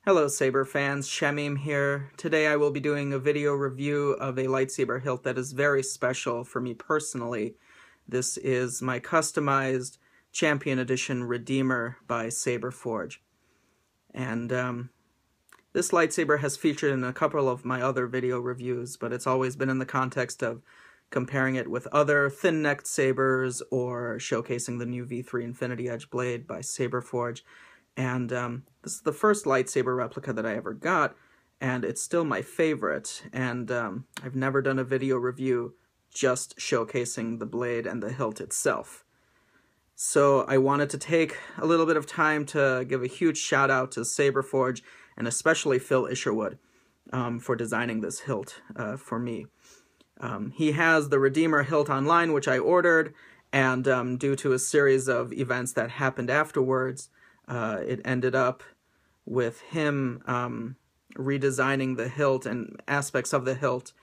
Hello Saber fans, Shamim here. Today I will be doing a video review of a lightsaber hilt that is very special for me personally. This is my customized Champion Edition Redeemer by SaberForge. And this lightsaber has featured in a couple of my other video reviews, but it's always been in the context of comparing it with other thin-necked sabers or showcasing the new V3 Infinity Edge blade by SaberForge. And this is the first lightsaber replica that I ever got, and it's still my favorite. And I've never done a video review just showcasing the blade and the hilt itself. So I wanted to take a little bit of time to give a huge shout out to SaberForge, and especially Phillip Isherwood, for designing this hilt for me. He has the Redeemer hilt online, which I ordered, and due to a series of events that happened afterwards, it ended up with him redesigning the hilt and aspects of the hilt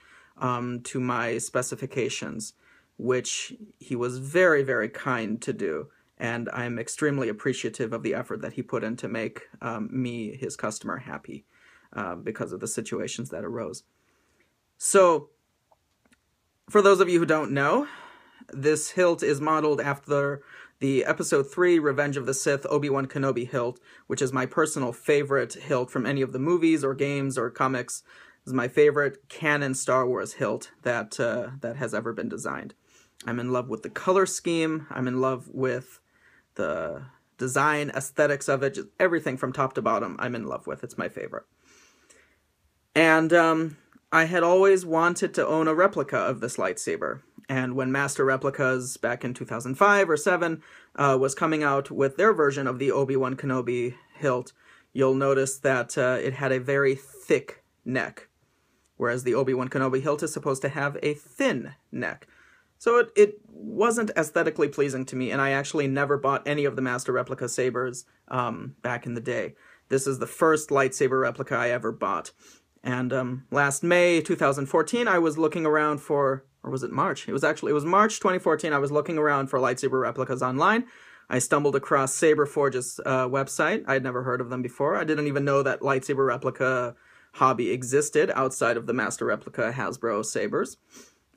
to my specifications, which he was very, very kind to do. And I'm extremely appreciative of the effort that he put in to make me, his customer, happy because of the situations that arose. So, for those of you who don't know, this hilt is modeled after the Episode 3 Revenge of the Sith Obi-Wan Kenobi hilt, which is my personal favorite hilt from any of the movies or games or comics. This is my favorite canon Star Wars hilt that has ever been designed. I'm in love with the color scheme. I'm in love with the design, aesthetics of it, just everything from top to bottom I'm in love with. It's my favorite. And I had always wanted to own a replica of this lightsaber. And when Master Replicas back in 2005 or 7 was coming out with their version of the Obi-Wan Kenobi hilt, you'll notice that it had a very thick neck, whereas the Obi-Wan Kenobi hilt is supposed to have a thin neck. So it wasn't aesthetically pleasing to me, and I actually never bought any of the Master Replica sabers back in the day. This is the first lightsaber replica I ever bought. And last May 2014, I was looking around for, or was it March? It was March 2014. I was looking around for lightsaber replicas online. I stumbled across SaberForge's website. I had never heard of them before. I didn't even know that lightsaber replica hobby existed outside of the Master Replica Hasbro sabers.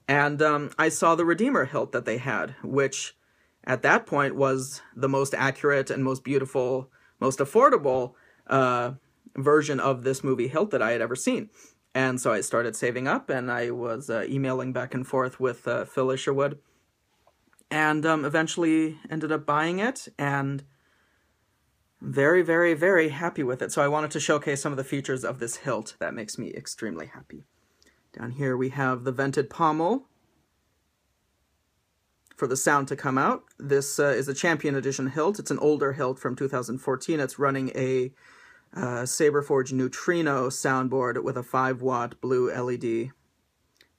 And I saw the Redeemer hilt that they had, which at that point was the most accurate and most beautiful, most affordable version of this movie hilt that I had ever seen. And so I started saving up, and I was emailing back and forth with Phil Isherwood, and eventually ended up buying it, and very, very, very happy with it. So I wanted to showcase some of the features of this hilt that makes me extremely happy. Down here we have the vented pommel for the sound to come out. This is a Champion Edition hilt. It's an older hilt from 2014. It's running a SaberForge Neutrino soundboard with a 5-watt blue LED.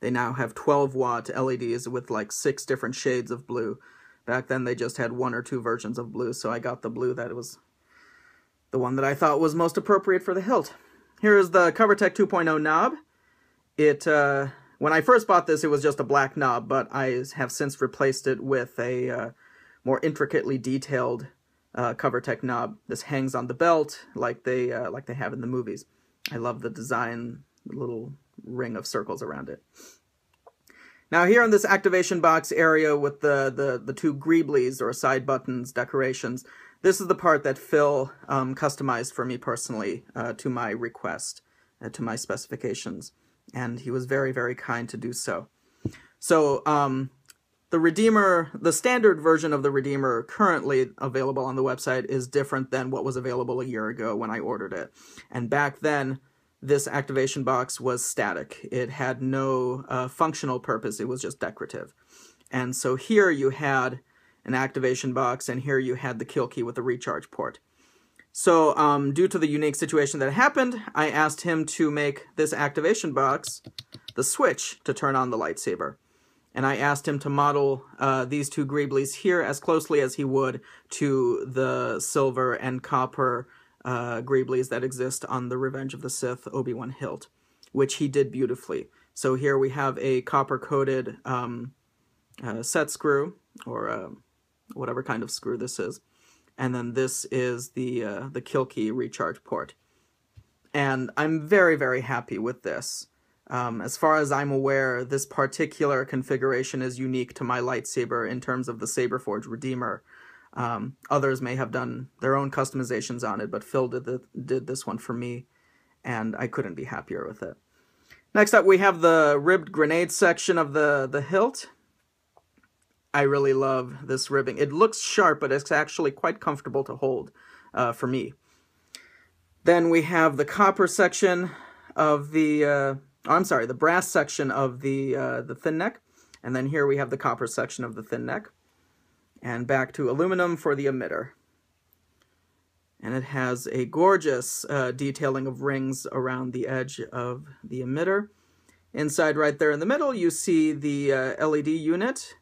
They now have 12-watt LEDs with like 6 different shades of blue. Back then they just had 1 or 2 versions of blue, so I got the blue that was the one that I thought was most appropriate for the hilt. Here is the CoverTech 2.0 knob. When I first bought this, it was just a black knob, but I have since replaced it with a more intricately detailed CoverTech knob. This hangs on the belt like they have in the movies. I love the design, the little ring of circles around it. Now here in this activation box area with the 2 greeblies or side buttons decorations, this is the part that Phil customized for me personally to my request, to my specifications, and he was very, very kind to do so. So the Redeemer, the standard version of the Redeemer currently available on the website is different than what was available a year ago when I ordered it. And back then, this activation box was static. It had no functional purpose. It was just decorative. And so here you had an activation box, and here you had the kill key with the recharge port. So due to the unique situation that happened, I asked him to make this activation box the switch to turn on the lightsaber. And I asked him to model these 2 greeblies here as closely as he would to the silver and copper greeblies that exist on the Revenge of the Sith Obi-Wan hilt, which he did beautifully. So here we have a copper-coated set screw, or whatever kind of screw this is. And then this is the kill key recharge port. And I'm very, very happy with this. As far as I'm aware, this particular configuration is unique to my lightsaber in terms of the SaberForge Redeemer. Others may have done their own customizations on it, but Phil did this one for me, and I couldn't be happier with it. Next up, we have the ribbed grenade section of the hilt. I really love this ribbing. It looks sharp, but it's actually quite comfortable to hold for me. Then we have the copper section of the, the brass section of the thin neck. And then here we have the copper section of the thin neck. And back to aluminum for the emitter. And it has a gorgeous detailing of rings around the edge of the emitter. Inside right there in the middle, you see the LED unit.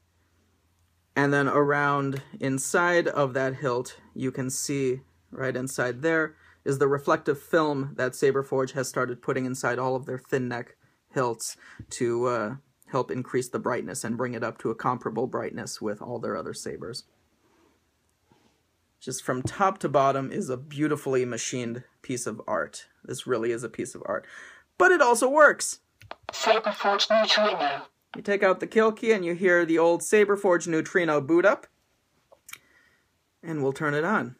And then around inside of that hilt, you can see right inside there is the reflective film that SaberForge has started putting inside all of their thin neck hilts to help increase the brightness and bring it up to a comparable brightness with all their other sabers. Just from top to bottom is a beautifully machined piece of art. This really is a piece of art. But it also works! SaberForge Neutrino. You take out the kill key and you hear the old SaberForge Neutrino boot up. And we'll turn it on.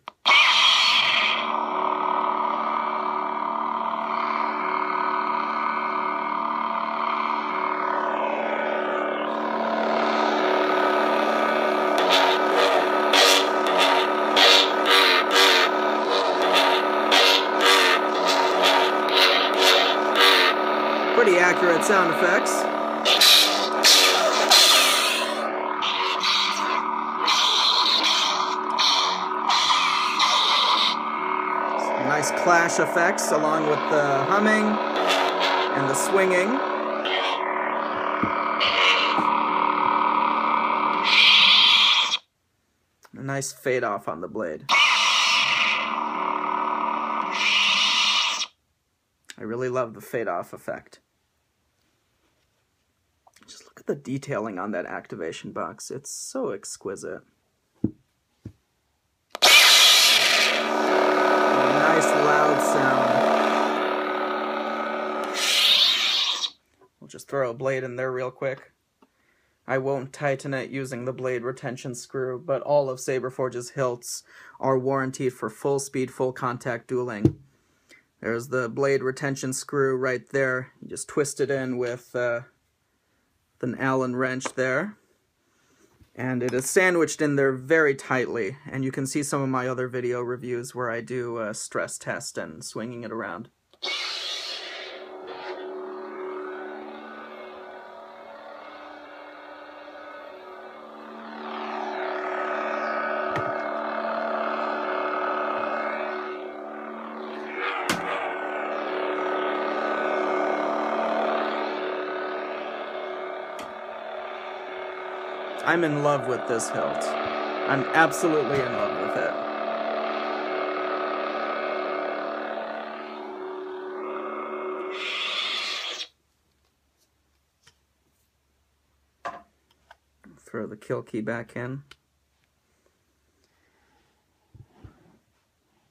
Pretty accurate sound effects. Nice clash effects along with the humming and the swinging. A nice fade off on the blade. I really love the fade off effect. Just look at the detailing on that activation box. It's so exquisite. Nice loud sound. We'll just throw a blade in there real quick. I won't tighten it using the blade retention screw, but all of SaberForge's hilts are warranted for full speed, full contact dueling. There's the blade retention screw right there. You just twist it in with an Allen wrench there. And it is sandwiched in there very tightly. And you can see some of my other video reviews where I do a stress test and swinging it around. I'm in love with this hilt. I'm absolutely in love with it. Throw the kill key back in.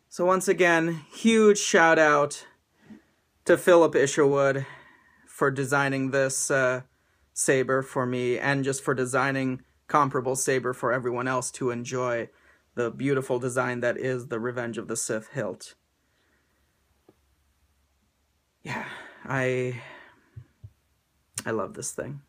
So once again, huge shout out to Phillip Isherwood for designing this saber for me, and just for designing comparable saber for everyone else to enjoy the beautiful design that is the Revenge of the Sith hilt. Yeah, I love this thing.